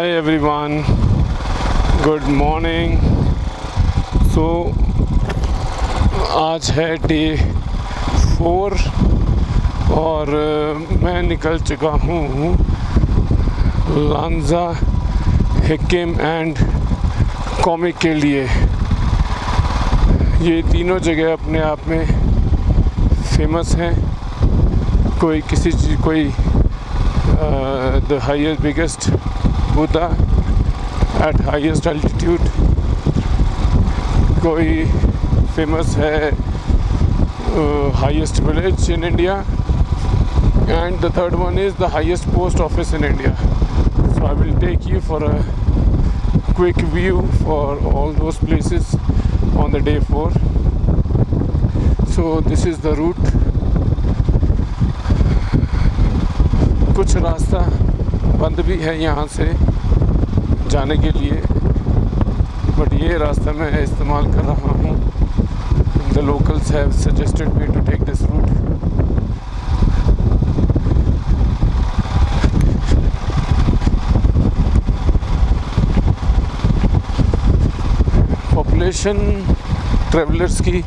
Hi everyone, good morning. So आज है day 4 और मैं निकल चुका हूँ लांजा हिकिम एंड कॉमिक के लिए। ये तीनों जगह अपने आप में फेमस हैं। कोई किसी चीज़ कोई the highest biggest Buddha eight highest altitude, कोई फेमस है highest village in India, and the third one is the highest post office in India. So I will take you for a quick view for all those places on the day 4. So this is the route. कुछ रास्ता बंद भी है यहाँ से जाने के लिए, बट ये रास्ता मैं इस्तेमाल कर रहा हूँ. The locals have suggested me to take this route. Population travellers की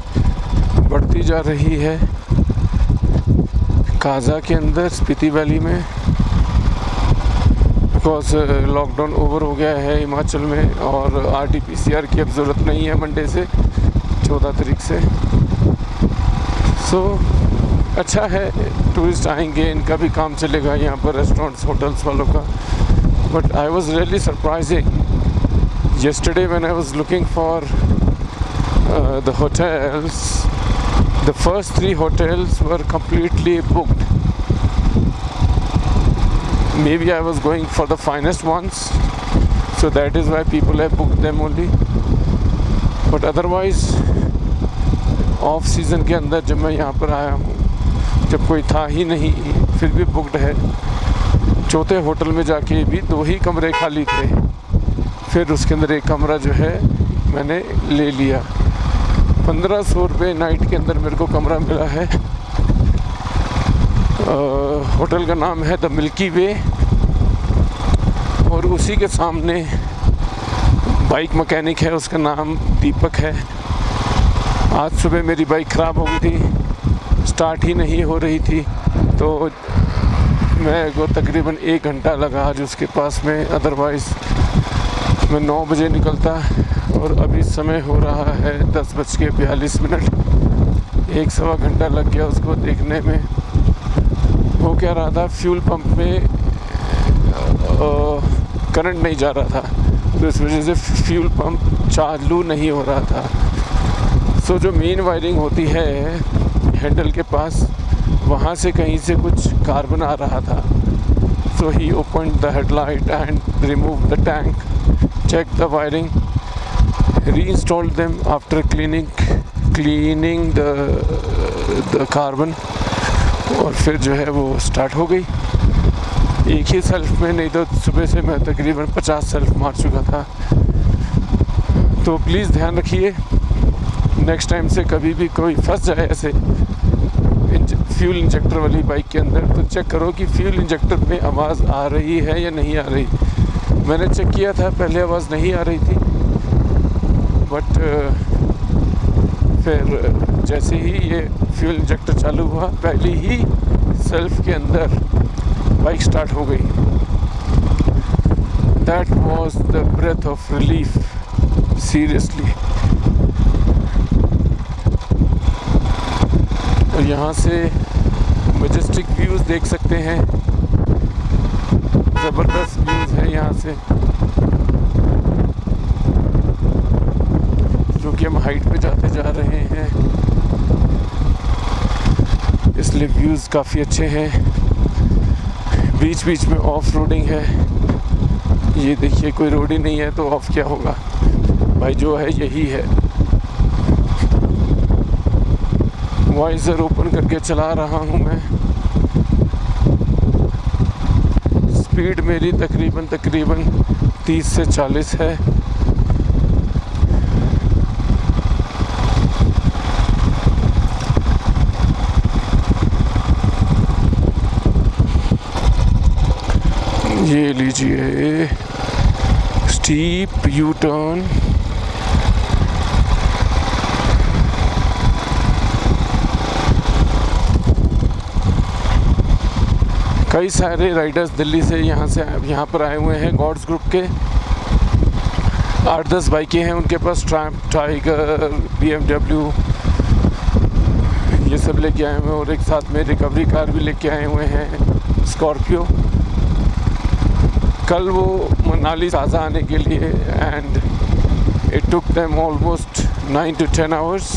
बढ़ती जा रही है काजा के अंदर, स्पीति वैली में, बिकॉज लॉकडाउन ओवर हो गया है हिमाचल में और RT-PCR की अब ज़रूरत नहीं है मंडे से 14 तारीख से. सो अच्छा है, टूरिस्ट आएंगे, इनका भी काम चलेगा यहाँ पर, रेस्टोरेंट्स होटल्स वालों का. But I was really surprising yesterday when I was looking for the hotels. The first 3 hotels were completely booked. Maybe I was going for the finest ones, so that is why people have booked them only. But otherwise, off season के अंदर जब मैं यहाँ पर आया हूँ, जब कोई था ही नहीं, फिर भी बुकड है. चौथे होटल में जाके भी 2 ही कमरे खाली थे. फिर उसके अंदर एक कमरा जो है मैंने ले लिया. 1500 रुपये नाइट के अंदर मेरे को कमरा मिला है. होटल का नाम है द मिल्की वे, और उसी के सामने बाइक मैकेनिक है, उसका नाम दीपक है. आज सुबह मेरी बाइक ख़राब हो गई थी, स्टार्ट ही नहीं हो रही थी, तो मेरे को तकरीबन 1 घंटा लगा आज उसके पास में. अदरवाइज़ मैं 9 बजे निकलता, और अभी समय हो रहा है 10:42. 1-1.25 घंटा लग गया उसको देखने में. वो कह रहा था फ्यूल पंप में करंट नहीं जा रहा था, तो इस वजह से फ्यूल पंप चालू नहीं हो रहा था. सो जो मेन वायरिंग होती है हैंडल के पास, वहाँ से कहीं से कुछ कार्बन आ रहा था. So he opened the headlight and remove the tank, checked the wiring, reinstalled them after cleaning the carbon, और फिर जो है वो स्टार्ट हो गई एक ही सेल्फ में. नहीं तो सुबह से मैं तकरीबन 50 सेल्फ मार चुका था. तो प्लीज़ ध्यान रखिए, नेक्स्ट टाइम से कभी भी कोई फंस जाए ऐसे फ्यूल इंजेक्टर वाली बाइक के अंदर, तो चेक करो कि फ्यूल इंजेक्टर में आवाज़ आ रही है या नहीं आ रही. मैंने चेक किया था, पहले आवाज़ नहीं आ रही थी, बट फिर जैसे ही ये फ्यूल इंजेक्टर चालू हुआ, पहली ही सेल्फ के अंदर बाइक स्टार्ट हो गई. That was the breath of relief, seriously. और यहाँ से मैजेस्टिक व्यूज़ देख सकते हैं, ज़बरदस्त व्यूज़ है यहाँ से, जो कि हम हाइट पे जाते जा रहे हैं, इसलिए व्यूज़ काफ़ी अच्छे हैं. बीच बीच में ऑफ रोडिंग है. ये देखिए, कोई रोड ही नहीं है तो ऑफ क्या होगा भाई, जो है यही है. वाइज़र ओपन करके चला रहा हूँ मैं. स्पीड मेरी तकरीबन 30 से 40 है. ये लीजिए स्टीप यू टर्न। कई सारे राइडर्स दिल्ली से यहाँ पर आए हुए हैं। गॉड्स ग्रुप के 8-10 बाइकें हैं उनके पास, ट्रैम्प, टाइगर, BMW, ये सब लेके आए हुए हैं। और एक साथ में रिकवरी कार भी लेके आए हुए हैं, स्कॉर्पियो। कल वो मनाली ताज़ा आने के लिए, and it took them almost 9 to 10 hours,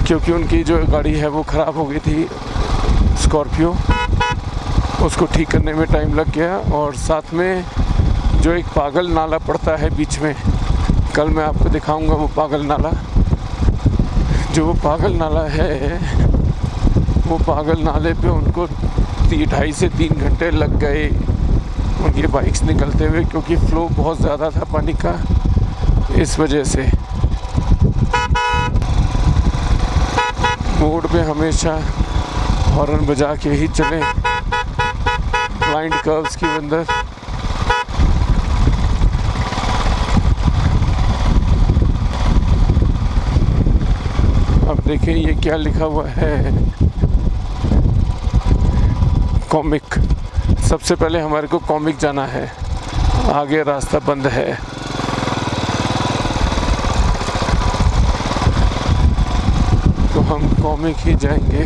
क्योंकि उनकी जो गाड़ी है वो ख़राब हो गई थी, स्कॉर्पियो। उसको ठीक करने में टाइम लग गया। और साथ में जो एक पागल नाला पड़ता है बीच में, कल मैं आपको दिखाऊंगा वो पागल नाला। जो वो पागल नाला है, वो पागल नाले पे उनको 2.5 से 3 घंटे लग गए उनकी बाइक्स निकलते हुए, क्योंकि फ्लो बहुत ज़्यादा था पानी का, इस वजह से। रोड पे हमेशा हॉर्न बजा के ही चलें ब्लाइंड कर्व्स के अंदर। अब देखें ये क्या लिखा हुआ है, कॉमिक। सबसे पहले हमारे को कॉमिक जाना है, आगे रास्ता बंद है। तो हम कॉमिक ही जाएंगे।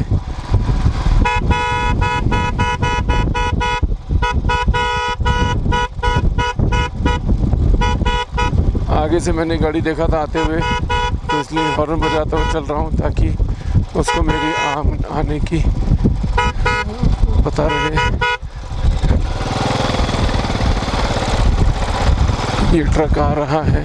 आगे से मैंने गाड़ी देखा था आते हुए, तो इसलिए हॉर्न बजाता हुआ चल रहा हूँ, ताकि उसको मेरी आने की पता रहे। ये ट्रक आ रहा है।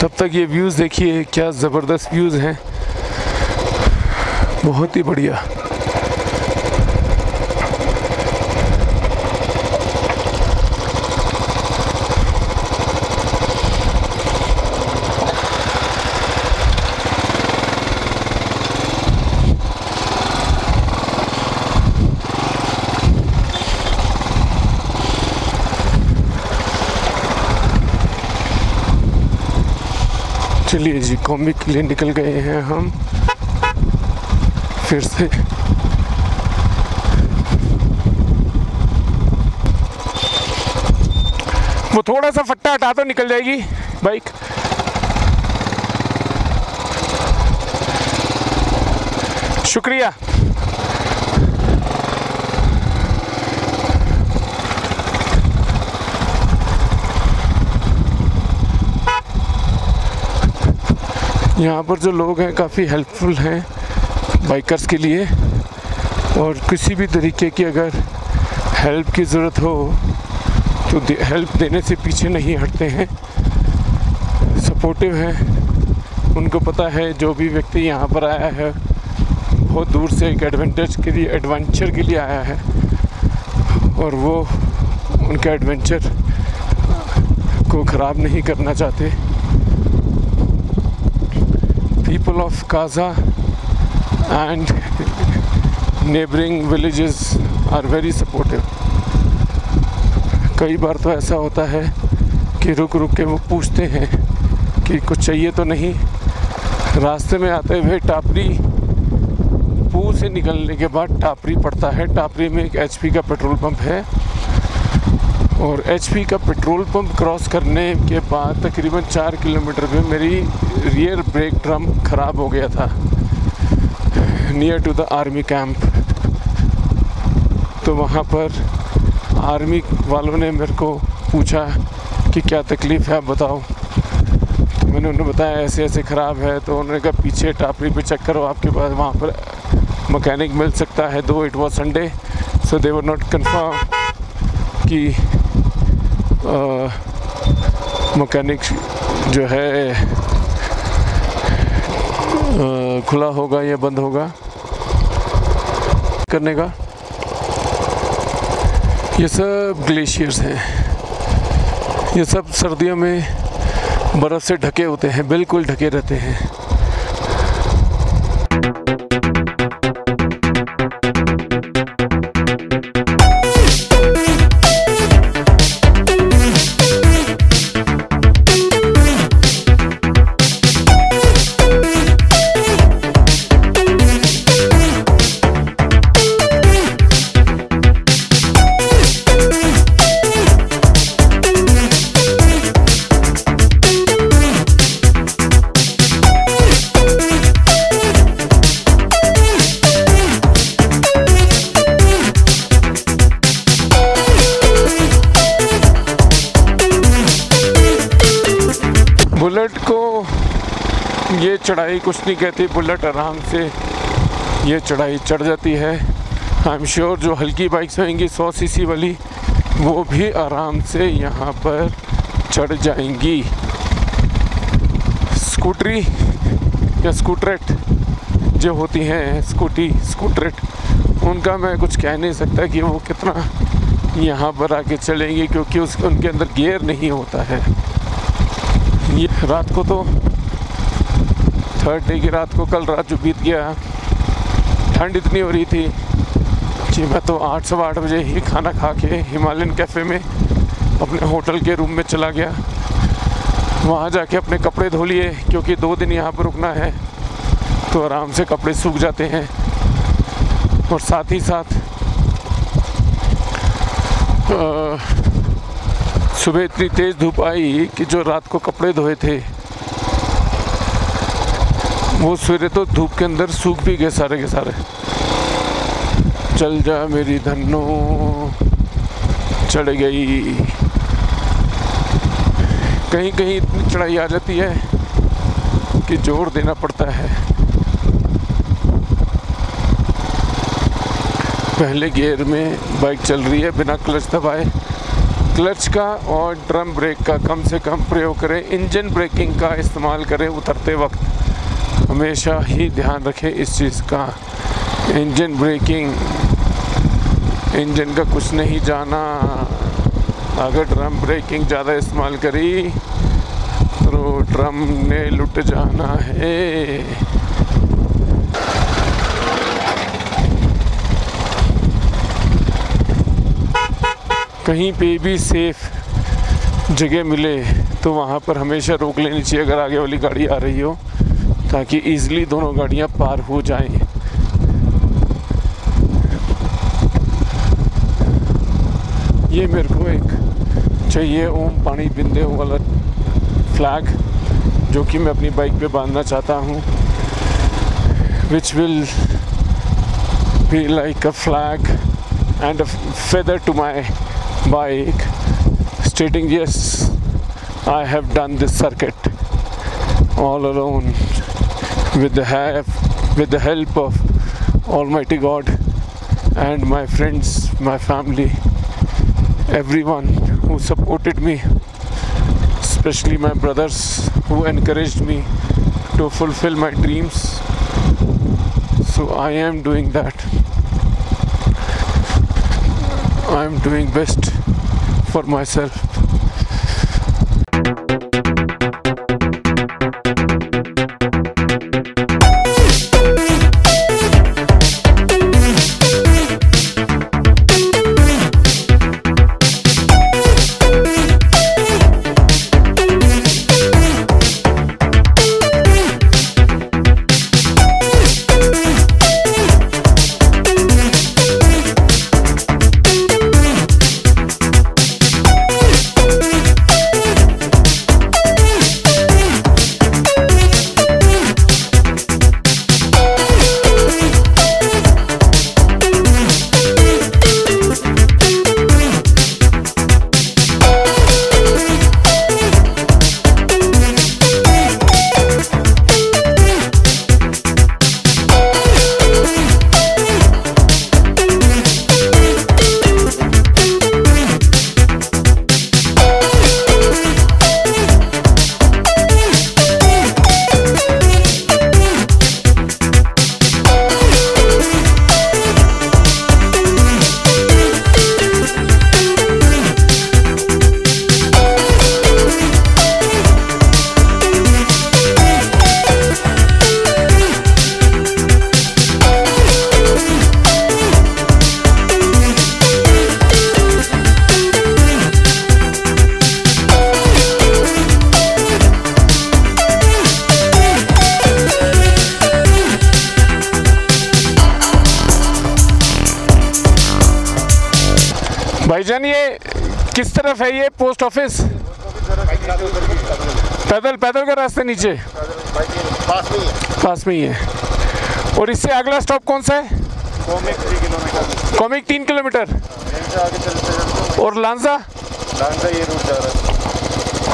तब तक ये व्यूज़ देखिए, क्या ज़बरदस्त व्यूज़ हैं, बहुत ही बढ़िया। चलिए जी, कॉमिक के लिए निकल गए हैं हम फिर से। वो थोड़ा सा फट्टा हटा तो निकल जाएगी बाइक। शुक्रिया। यहाँ पर जो लोग हैं काफ़ी हेल्पफुल हैं बाइकर्स के लिए, और किसी भी तरीके की अगर हेल्प की ज़रूरत हो तो हेल्प देने से पीछे नहीं हटते हैं, सपोर्टिव हैं। उनको पता है जो भी व्यक्ति यहाँ पर आया है बहुत दूर से एक एडवेंचर के लिए आया है, और वो उनके एडवेंचर को ख़राब नहीं करना चाहते। People of Kaza and neighboring villages are very supportive. कई बार तो ऐसा होता है कि रुक रुक के वो पूछते हैं कि कुछ चाहिए तो नहीं। रास्ते में आते हुए टापरी, पूल से निकलने के बाद टापरी पड़ता है। टापरी में एक HP का पेट्रोल पंप है, और HP का पेट्रोल पंप क्रॉस करने के बाद तकरीबन 4 किलोमीटर पे मेरी रियर ब्रेक ड्रम ख़राब हो गया था, near to the army camp. तो वहाँ पर आर्मी वालों ने मेरे को पूछा कि क्या तकलीफ़ है, आप बताओ। तो मैंने उन्हें बताया ऐसे ऐसे ख़राब है। तो उन्होंने कहा पीछे टापरी पे चेक करो, आपके पास वहाँ पर मैकेनिक मिल सकता है। दो it was Sunday, so they were not confirm कि मैकेनिक जो है खुला होगा या बंद होगा करने का। ये सब ग्लेशियर्स हैं, ये सब सर्दियों में बर्फ़ से ढके होते हैं, बिल्कुल ढके रहते हैं। ये चढ़ाई कुछ नहीं कहती, बुलेट आराम से ये चढ़ाई चढ़ जाती है। आई एम श्योर जो हल्की बाइक्स होंगी 100 सीसी वाली वो भी आराम से यहाँ पर चढ़ जाएंगी। स्कूटरी या स्कूटरेट जो होती हैं, स्कूटरेट, उनका मैं कुछ कह नहीं सकता कि वो कितना यहाँ पर आके चलेंगे, क्योंकि उनके अंदर गियर नहीं होता है। ये रात को तो 3rd डे की रात को, कल रात जो बीत गया, ठंड इतनी हो रही थी कि मैं तो 8 सवा 8 बजे ही खाना खा के हिमालयन कैफ़े में अपने होटल के रूम में चला गया। वहाँ जाके अपने कपड़े धो लिए, क्योंकि 2 दिन यहाँ पर रुकना है तो आराम से कपड़े सूख जाते हैं। और साथ ही साथ सुबह इतनी तेज़ धूप आई कि जो रात को कपड़े धोए थे वो सवेरे तो धूप के अंदर सूख भी गए सारे के सारे। चल जा मेरी धन्नो, चढ़ गई। कहीं कहीं इतनी चढ़ाई आ जाती है कि जोर देना पड़ता है। पहले गियर में बाइक चल रही है बिना क्लच दबाए। क्लच का और ड्रम ब्रेक का कम से कम प्रयोग करें। इंजन ब्रेकिंग का इस्तेमाल करें उतरते वक्त, हमेशा ही ध्यान रखें इस चीज़ का। इंजन ब्रेकिंग, इंजन का कुछ नहीं जाना। अगर ड्रम ब्रेकिंग ज़्यादा इस्तेमाल करी तो ड्रम ने लुट जाना है। कहीं पे भी सेफ जगह मिले तो वहाँ पर हमेशा रोक लेनी चाहिए अगर आगे वाली गाड़ी आ रही हो, ताकि इजीली दोनों गाड़ियाँ पार हो जाएं। ये मेरे को एक चाहिए ओम पानी बिंदे वाला फ्लैग, जो कि मैं अपनी बाइक पे बांधना चाहता हूँ, which will be like a flag and a feather to my bike, stating yes, I have done this circuit all alone with the help of Almighty God and my friends, my family, everyone who supported me, especially my brothers who encouraged me to fulfill my dreams. So I am doing that. I am doing best for myself. भाईजान ये किस तरफ है ये post office? पैदल का रास्ता नीचे पास में ही है। और इससे अगला स्टॉप कौन सा है? Comic 3 kilometre. और लांजा ये रूट जा रहा है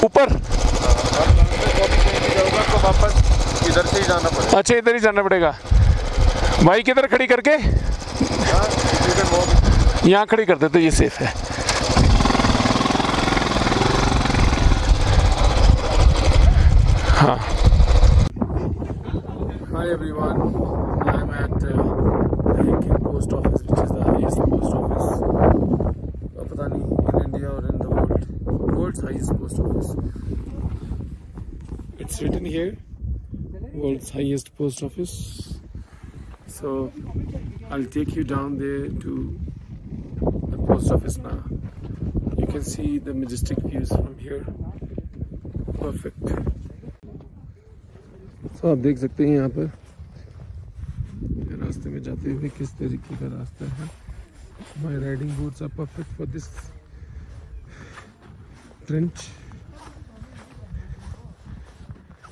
ऊपर। तो वापस इधर से ही जाना पड़ेगा। अच्छा इधर ही जाना पड़ेगा। भाई किधर खड़ी करके? यहाँ खड़ी कर दे तो ये सेफ है। हाँ। Hi everyone, I'm at Hiking post office, which is the highest post office. पता नहीं in India or in the world's highest post office. It's written here, world's highest post office. So I'll take you down there to the post office now. You can see the majestic views from here. Perfect. So आप देख सकते हैं यहाँ पर रास्ते में जाते हुए किस तरीके का रास्ता है। My riding boots are perfect for this trench.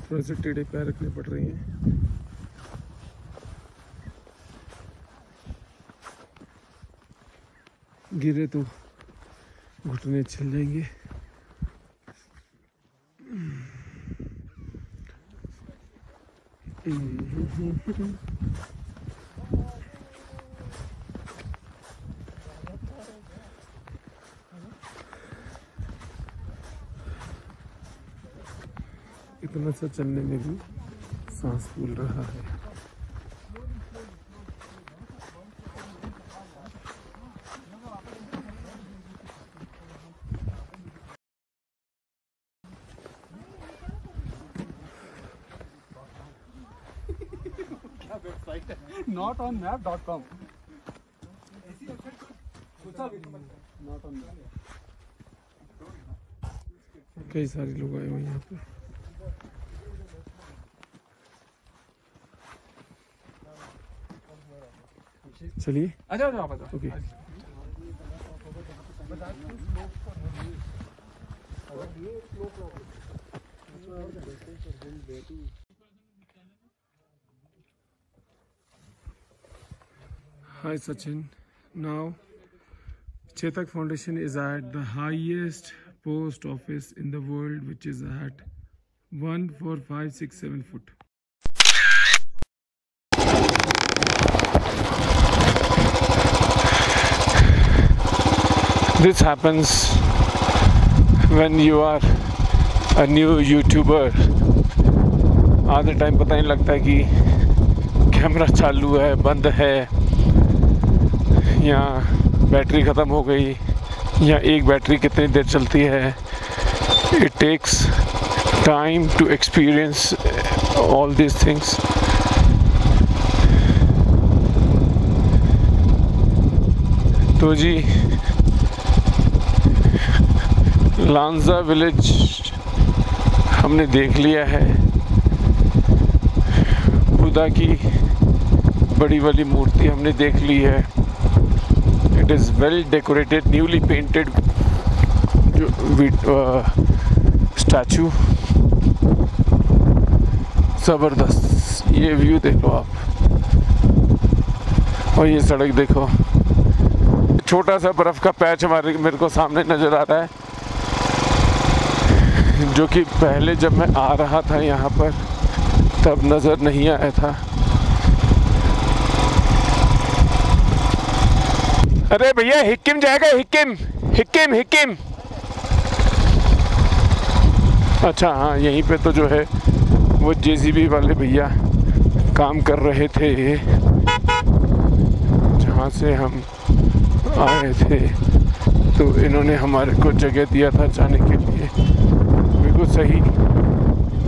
थोड़ा से टेढ़े पैर रखने पड़ रहे हैं। गिरे तो घुटने छिल जाएंगे। इतना सा चलने में भी सांस फूल रहा है। Not on map.com. Not on map. कई सारे लोग आए हुए हैं यहाँ पे। चलिए अच्छा आप बताओ। Okay. Hi Sachin. Now Chetak Foundation is at the highest post office in the world, which is at 14567 foot. This happens when you are a new YouTuber. आधे टाइम पता नहीं लगता कि कैमरा चालू है बंद है, या बैटरी ख़त्म हो गई, या एक बैटरी कितनी देर चलती है। It takes time to experience all these things. तो जी लांजा विलेज हमने देख लिया है। बुद्धा की बड़ी वाली मूर्ति हमने देख ली है। It is well decorated, newly painted statue. ज़बरदस्त, ये व्यू देखो आप, और ये सड़क देखो। छोटा सा बर्फ़ का पैच मेरे को सामने नज़र आ रहा है, जो कि पहले जब मैं आ रहा था यहाँ पर तब नज़र नहीं आया था। अरे भैया हिक्किम जाएगा, हिक्किम। अच्छा हाँ, यहीं पे तो जो है वो जेसीबी वाले भैया काम कर रहे थे जहाँ से हम आए थे। तो इन्होंने हमारे को जगह दिया था जाने के लिए। बिल्कुल सही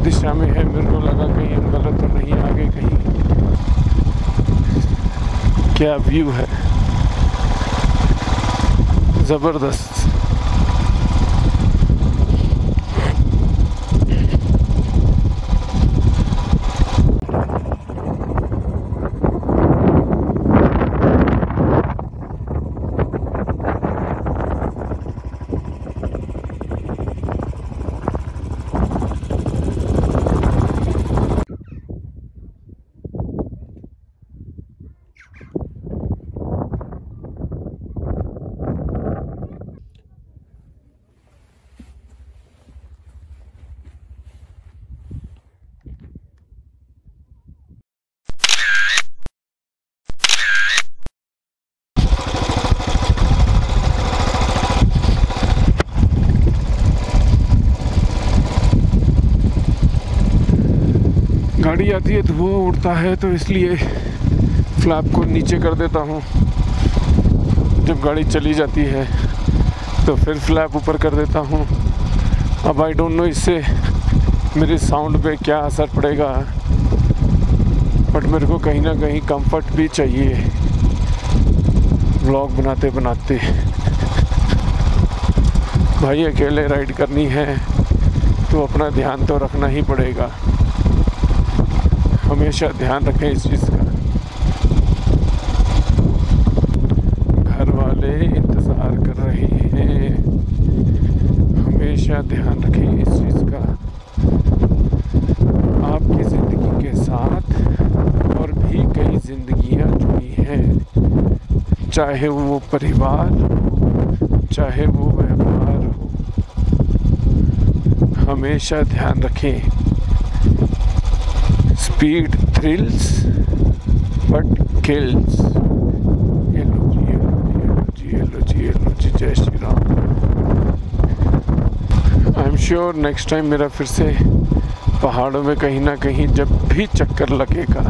दिशा में है, मेरे को लगा कहीं हम गलत तो नहीं आ गए कहीं। क्या व्यू है, ज़बरदस्त। गाड़ी आती है धुआं उड़ता है, तो इसलिए फ्लैप को नीचे कर देता हूँ। जब गाड़ी चली जाती है तो फिर फ्लैप ऊपर कर देता हूँ। अब आई डोंट नो इससे मेरे साउंड पे क्या असर पड़ेगा, बट मेरे को कहीं ना कहीं कंफर्ट भी चाहिए व्लॉग बनाते बनाते। भाई अकेले राइड करनी है तो अपना ध्यान तो रखना ही पड़ेगा, हमेशा ध्यान रखें इस चीज़ का। घर वाले इंतज़ार कर रहे हैं, हमेशा ध्यान रखें इस चीज़ का। आपकी ज़िंदगी के साथ और भी कई ज़िंदगियाँ जुड़ी हैं, चाहे वो परिवार हो, चाहे वो व्यापार हो। हमेशा ध्यान रखें, स्पीड थ्रिल्स बट किल्स। ये लो जी, ये लो जी, ये लो जी, ये लो जी, ये लो जी, जय Shri Ram. I am sure next time मेरा फिर से पहाड़ों में कहीं ना कहीं जब भी चक्कर लगेगा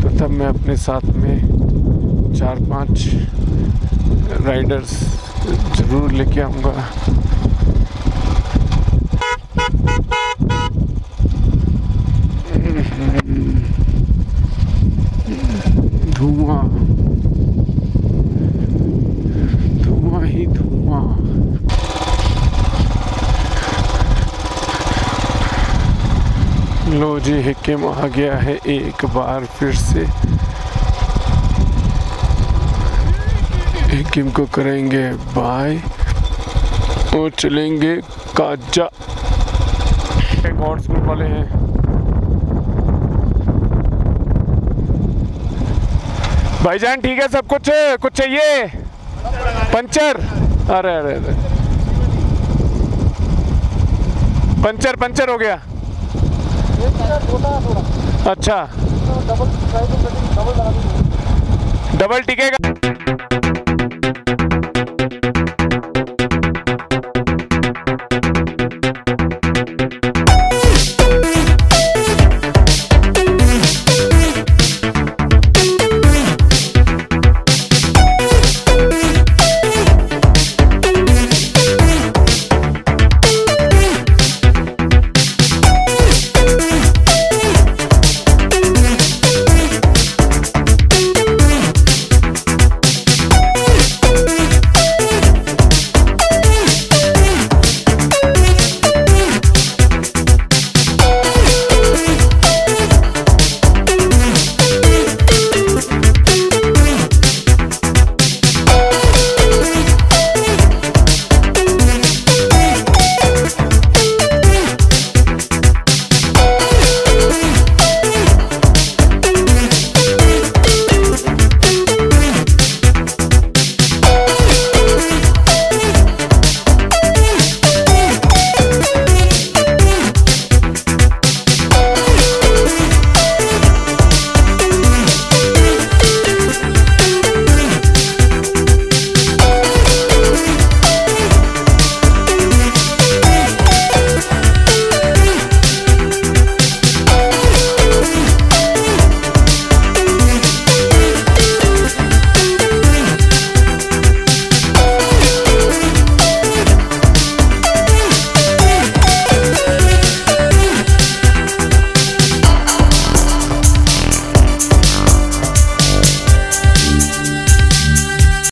तो तब मैं अपने साथ में 4-5 राइडर्स ज़रूर लेके आऊँगा। धुआं, धुआं ही धुआं। लो जी, हिक्किम आ गया है एक बार फिर से। हिक्किम को करेंगे बाय और चलेंगे काजा। गॉड्स ग्रुप वाले हैं। भाईजान ठीक है सब कुछ? कुछ चाहिए? पंचर? अरे अरे अरे, पंचर हो गया। अच्छा, डबल टिकेगा।